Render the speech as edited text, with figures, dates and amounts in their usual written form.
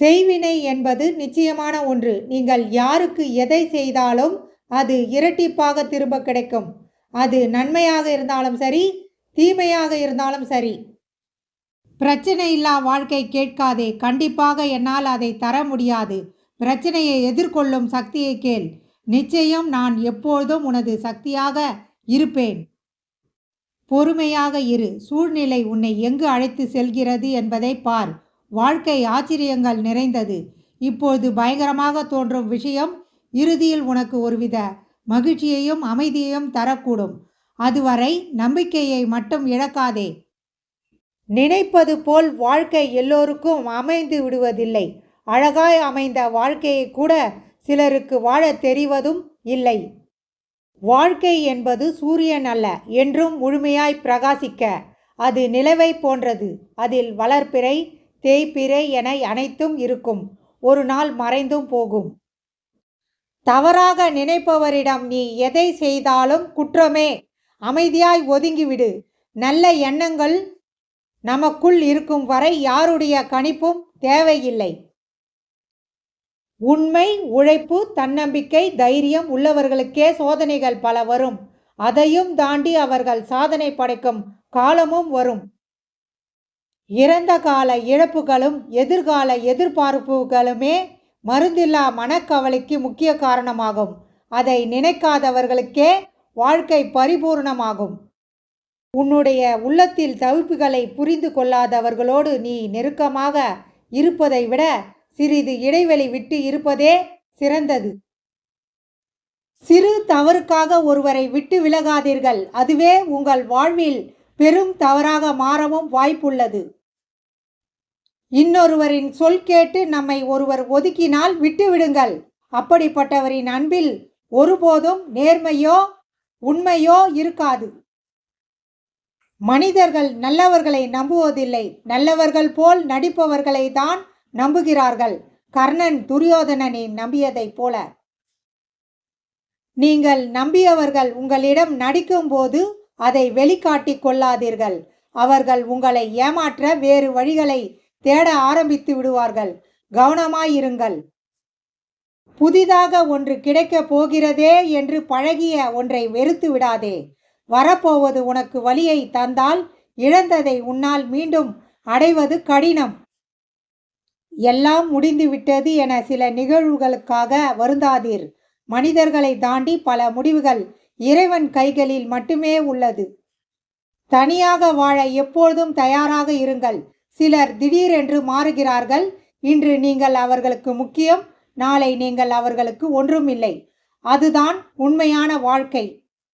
செய்வினை என்பது நிச்சயமான ஒன்று. நீங்கள் யாருக்கு எதை செய்தாலும் அது இரட்டிப்பாக திரும்ப கிடைக்கும். அது நன்மையாக இருந்தாலும் சரி, தீமையாக இருந்தாலும் சரி. பிரச்சனை இல்லா வாழ்க்கை கேட்காதே. கண்டிப்பாக என்னால் அதை தர முடியாது. பிரச்சனையை எதிர்கொள்ளும் சக்தியை கேள். நிச்சயம் நான் எப்பொழுதும் உனது சக்தியாக இருப்பேன். பொறுமையாக இரு. சூழ்நிலை உன்னை எங்கு அழைத்து செல்கிறது என்பதை பார். வாழ்க்கை ஆச்சரியங்கள் நிறைந்தது. இப்பொழுது பயங்கரமாக தோன்றும் விஷயம் இறுதியில் உனக்கு ஒருவித மகிழ்ச்சியையும் அமைதியையும் தரக்கூடும். அதுவரை நம்பிக்கையை மட்டும் இழக்காதே. நினைப்பது போல் வாழ்க்கை எல்லோருக்கும் அமைந்து விடுவதில்லை. அழகாய் அமைந்த வாழ்க்கையை கூட சிலருக்கு வாழத் தெரிவதும் இல்லை. வாழ்க்கை என்பது சூரியன் அல்ல, என்றும் முழுமையாய் பிரகாசிக்க. அது நிலவை போன்றது. அதில் வளர்பிறை, தேய்பிறை என அனைத்தும் இருக்கும். ஒரு நாள் மறைந்தும் போகும். தவறாக நினைப்பவரிடம் நீ எதை செய்தாலும் குற்றமே. அமைதியாய் ஒதுங்கிவிடு. நல்ல எண்ணங்கள் நமக்குள் இருக்கும் வரை யாருடைய கணிப்பும் தேவையில்லை. உண்மை, உழைப்பு, தன்னம்பிக்கை, தைரியம் உள்ளவர்களுக்கே சோதனைகள் பல வரும். அதையும் தாண்டி அவர்கள் சாதனை படைக்கும் காலமும் வரும். இறந்த கால இழப்புகளும் எதிர்கால எதிர்பார்ப்புகளுமே மருந்தில்லா மனக்கவலைக்கு முக்கிய காரணமாகும். அதை நினைக்காதவர்களுக்கே வாழ்க்கை பரிபூர்ணமாகும். உன்னுடைய உள்ளத்தில் தவிப்புகளை புரிந்து கொள்ளாதவர்களோடு நீ நெருக்கமாக இருப்பதை விட சிறிது இடைவெளி விட்டு இருப்பதே சிறந்தது. சிறு தவறுக்காக ஒருவரை விட்டு விலகாதீர்கள். அதுவே உங்கள் வாழ்வில் பெரும் தவறாக மாறவும் வாய்ப்புள்ளது. இன்னொருவரின் சொல் கேட்டு நம்மை ஒருவர் ஒதுக்கினால் விட்டுவிடுங்கள். அப்படிப்பட்டவரின் அன்பில் ஒருபோதும் நேர்மையோ உண்மையோ இருக்காது. மனிதர்கள் நல்லவர்களை நம்புவதில்லை. நல்லவர்கள் போல் நடிப்பவர்களை தான் நம்புகிறார்கள். கர்ணன் துரியோதனனை நம்பியதைப் போல. நீங்கள் நம்பியவர்கள் உங்களிடம் நடிக்கும் போது அதை வெளிக்காட்டிக் கொள்ளாதீர்கள். அவர்கள் உங்களை ஏமாற்ற வேறு வழிகளை தேட ஆரம்பித்து விடுவார்கள். கவனமாயிருங்கள். புதிதாக ஒன்று கிடைக்கப் போகிறதே என்று பழகிய ஒன்றை வெறுத்து விடாதே. வரப்போவது உனக்கு வலியை தந்தால் இழந்ததை உன்னால் மீண்டும் அடைவது கடினம். எல்லாம் முடிந்துவிட்டது என சில நிகழ்வுகளுக்காக வருந்தாதீர். மனிதர்களை தாண்டி பல முடிவுகள் இறைவன் கைகளில் மட்டுமே உள்ளது. தனியாக வாழ எப்பொழுதும் தயாராக இருங்கள். சிலர் திடீரென்று மாறுகிறார்கள். இன்று நீங்கள் அவர்களுக்கு முக்கியம், நாளை நீங்கள் அவர்களுக்கு ஒன்றுமில்லை. அதுதான் உண்மையான வாழ்க்கை.